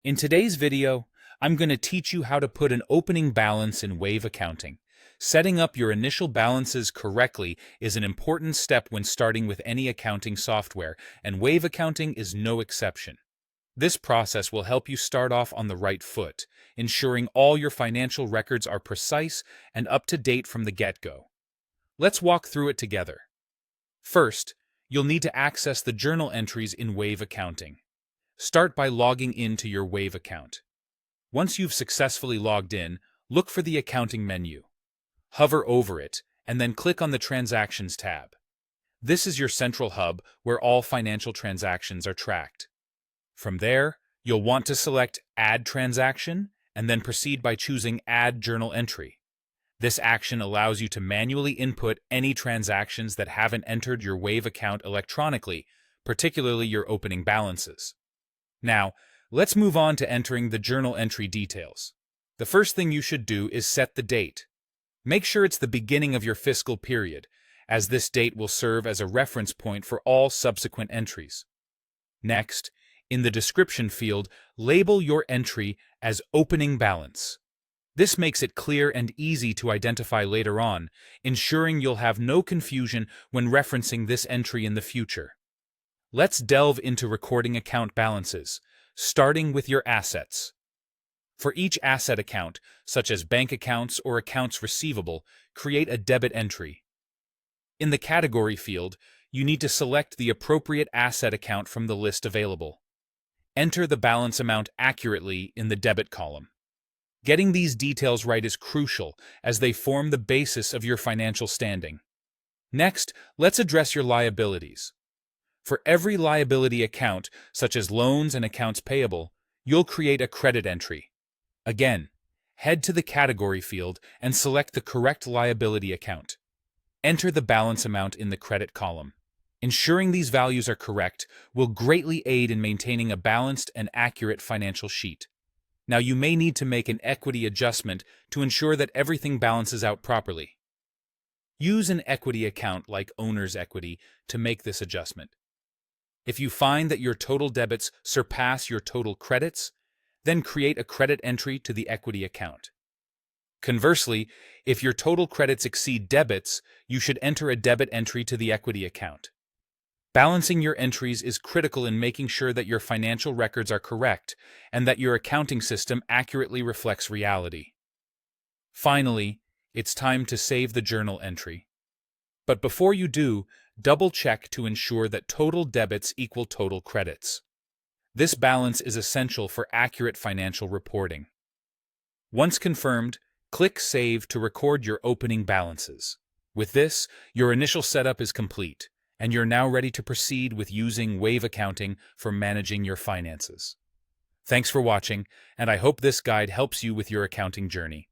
In today's video, I'm going to teach you how to put an opening balance in Wave accounting. Setting up your initial balances correctly is an important step when starting with any accounting software, and Wave accounting is no exception. This process will help you start off on the right foot, ensuring all your financial records are precise and up to date from the get-go. Let's walk through it together. First, you'll need to access the journal entries in Wave accounting. Start by logging into your Wave account. Once you've successfully logged in, look for the Accounting menu. Hover over it, and then click on the Transactions tab. This is your central hub where all financial transactions are tracked. From there, you'll want to select Add Transaction, and then proceed by choosing Add Journal Entry. This action allows you to manually input any transactions that haven't entered your Wave account electronically, particularly your opening balances. Now, let's move on to entering the journal entry details. The first thing you should do is set the date. Make sure it's the beginning of your fiscal period, as this date will serve as a reference point for all subsequent entries. Next, in the description field, label your entry as opening balance. This makes it clear and easy to identify later on, ensuring you'll have no confusion when referencing this entry in the future. Let's delve into recording account balances, starting with your assets. For each asset account, such as bank accounts or accounts receivable, create a debit entry. In the category field, you need to select the appropriate asset account from the list available. Enter the balance amount accurately in the debit column. Getting these details right is crucial, as they form the basis of your financial standing. Next, let's address your liabilities. For every liability account, such as loans and accounts payable, you'll create a credit entry. Again, head to the category field and select the correct liability account. Enter the balance amount in the credit column. Ensuring these values are correct will greatly aid in maintaining a balanced and accurate financial sheet. Now, you may need to make an equity adjustment to ensure that everything balances out properly. Use an equity account like owner's equity to make this adjustment. If you find that your total debits surpass your total credits, then create a credit entry to the equity account. Conversely, if your total credits exceed debits, you should enter a debit entry to the equity account. Balancing your entries is critical in making sure that your financial records are correct and that your accounting system accurately reflects reality. Finally, it's time to save the journal entry. But before you do, double-check to ensure that total debits equal total credits. This balance is essential for accurate financial reporting. Once confirmed, click Save to record your opening balances. With this, your initial setup is complete, and you're now ready to proceed with using Wave accounting for managing your finances. Thanks for watching, and I hope this guide helps you with your accounting journey.